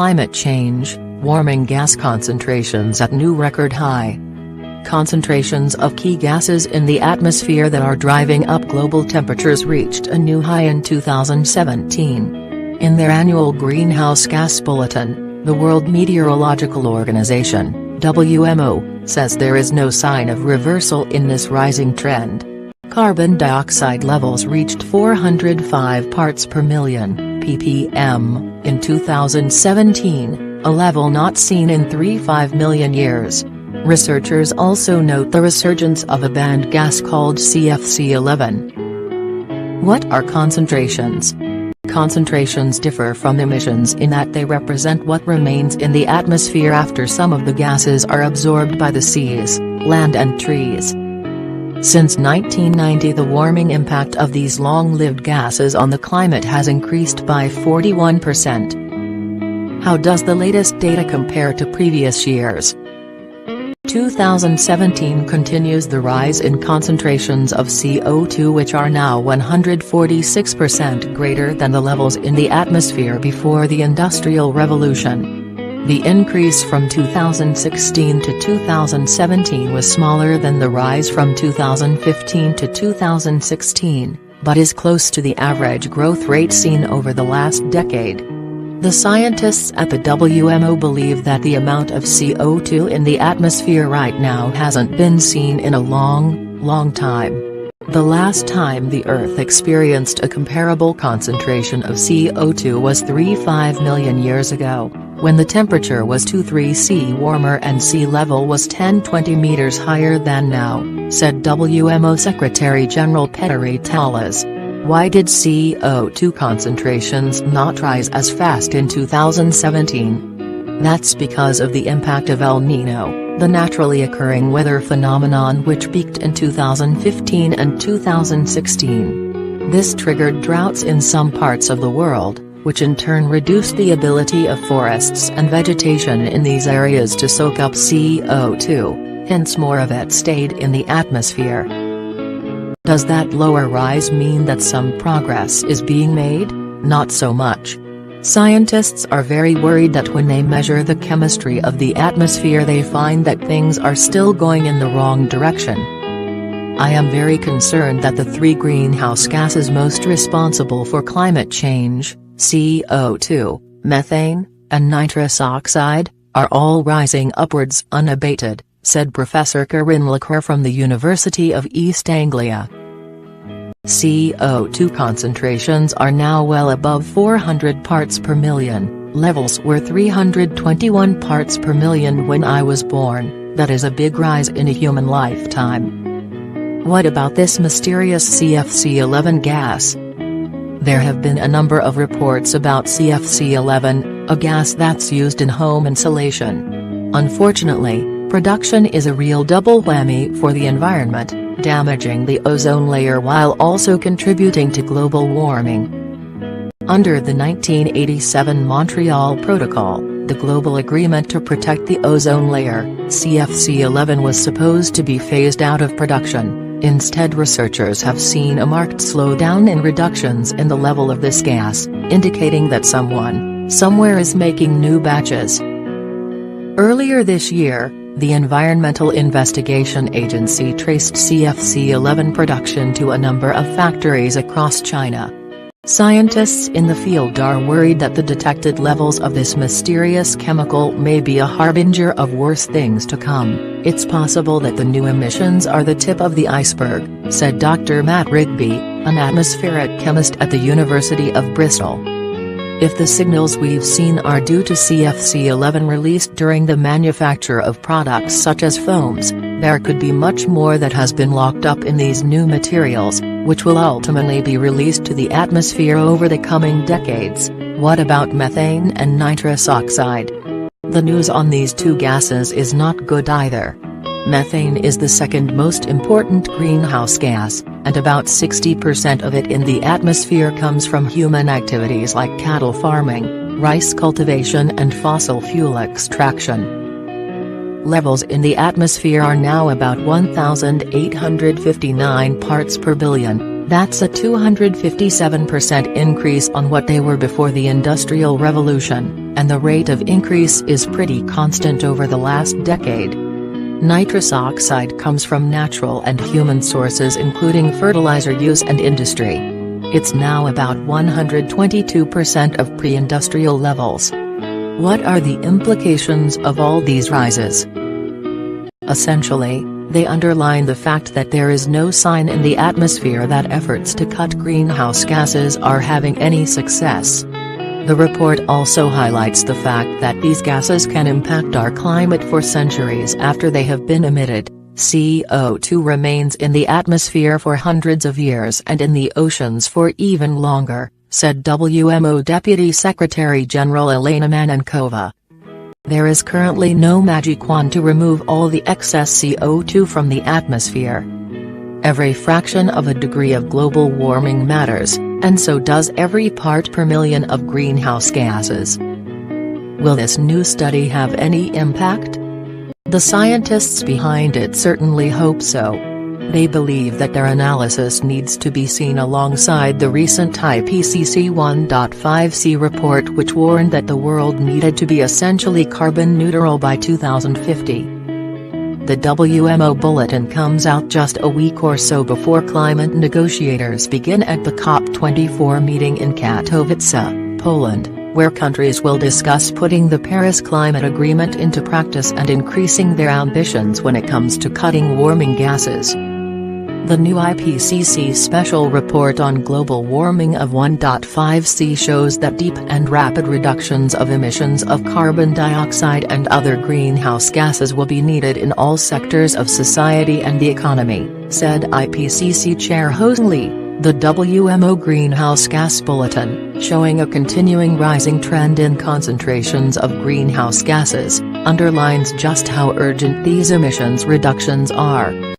climate change, warming gas concentrations at new record high. Concentrations of key gases in the atmosphere that are driving up global temperatures reached a new high in 2017. In their annual Greenhouse Gas Bulletin, the World Meteorological Organization, WMO, says there is no sign of reversal in this rising trend. Carbon dioxide levels reached 405 parts per million, ppm, in 2017, a level not seen in 35 million years. Researchers also note the resurgence of a banned gas called CFC11. What are concentrations? Concentrations differ from emissions in that they represent what remains in the atmosphere after some of the gases are absorbed by the seas, land and trees. Since 1990, the warming impact of these long-lived gases on the climate has increased by 41%. How does the latest data compare to previous years? 2017 continues the rise in concentrations of CO2, which are now 146% greater than the levels in the atmosphere before the Industrial Revolution. The increase from 2016 to 2017 was smaller than the rise from 2015 to 2016, but is close to the average growth rate seen over the last decade. The scientists at the WMO believe that the amount of CO2 in the atmosphere right now hasn't been seen in a long time. The last time the Earth experienced a comparable concentration of CO2 was 35 million years ago, when the temperature was 2°C warmer and sea level was 10-20 meters higher than now, said WMO Secretary General Petteri Taalas. Why did CO2 concentrations not rise as fast in 2017? That's because of the impact of El Niño, the naturally occurring weather phenomenon which peaked in 2015 and 2016. This triggered droughts in some parts of the world, which in turn reduced the ability of forests and vegetation in these areas to soak up CO2, hence more of it stayed in the atmosphere. Does that lower rise mean that some progress is being made? Not so much. Scientists are very worried that when they measure the chemistry of the atmosphere they find that things are still going in the wrong direction. I am very concerned that the three greenhouse gases most responsible for climate change, CO2, methane, and nitrous oxide, are all rising upwards unabated, said Professor Karin Lacour from the University of East Anglia. CO2 concentrations are now well above 400 parts per million, levels were 321 parts per million when I was born. That is a big rise in a human lifetime. What about this mysterious CFC11 gas? There have been a number of reports about CFC11, a gas that's used in home insulation. Unfortunately, production is a real double whammy for the environment, damaging the ozone layer while also contributing to global warming. Under the 1987 Montreal Protocol, the global agreement to protect the ozone layer, CFC11 was supposed to be phased out of production. Instead, researchers have seen a marked slowdown in reductions in the level of this gas, indicating that someone, somewhere is making new batches. Earlier this year, the Environmental Investigation Agency traced CFC11 production to a number of factories across China. Scientists in the field are worried that the detected levels of this mysterious chemical may be a harbinger of worse things to come. It's possible that the new emissions are the tip of the iceberg, said Dr. Matt Rigby, an atmospheric chemist at the University of Bristol. If the signals we've seen are due to CFC11 released during the manufacture of products such as foams, there could be much more that has been locked up in these new materials, which will ultimately be released to the atmosphere over the coming decades. What about methane and nitrous oxide? The news on these two gases is not good either. Methane is the second most important greenhouse gas, and about 60% of it in the atmosphere comes from human activities like cattle farming, rice cultivation and fossil fuel extraction. Levels in the atmosphere are now about 1,859 parts per billion, that's a 257% increase on what they were before the Industrial Revolution. and the rate of increase is pretty constant over the last decade. Nitrous oxide comes from natural and human sources including fertilizer use and industry. It's now about 122% of pre-industrial levels. What are the implications of all these rises? Essentially, they underline the fact that there is no sign in the atmosphere that efforts to cut greenhouse gases are having any success. The report also highlights the fact that these gases can impact our climate for centuries after they have been emitted. CO2 remains in the atmosphere for hundreds of years and in the oceans for even longer, said WMO Deputy Secretary General Elena Manenkova. There is currently no magic wand to remove all the excess CO2 from the atmosphere. Every fraction of a degree of global warming matters, and so does every part per million of greenhouse gases. Will this new study have any impact? The scientists behind it certainly hope so. They believe that their analysis needs to be seen alongside the recent IPCC 1.5C report, which warned that the world needed to be essentially carbon neutral by 2050. The WMO bulletin comes out just a week or so before climate negotiators begin at the COP24 meeting in Katowice, Poland, where countries will discuss putting the Paris Climate Agreement into practice and increasing their ambitions when it comes to cutting warming gases. The new IPCC special report on global warming of 1.5C shows that deep and rapid reductions of emissions of carbon dioxide and other greenhouse gases will be needed in all sectors of society and the economy, said IPCC Chair Jose Lee. The WMO Greenhouse Gas Bulletin, showing a continuing rising trend in concentrations of greenhouse gases, underlines just how urgent these emissions reductions are.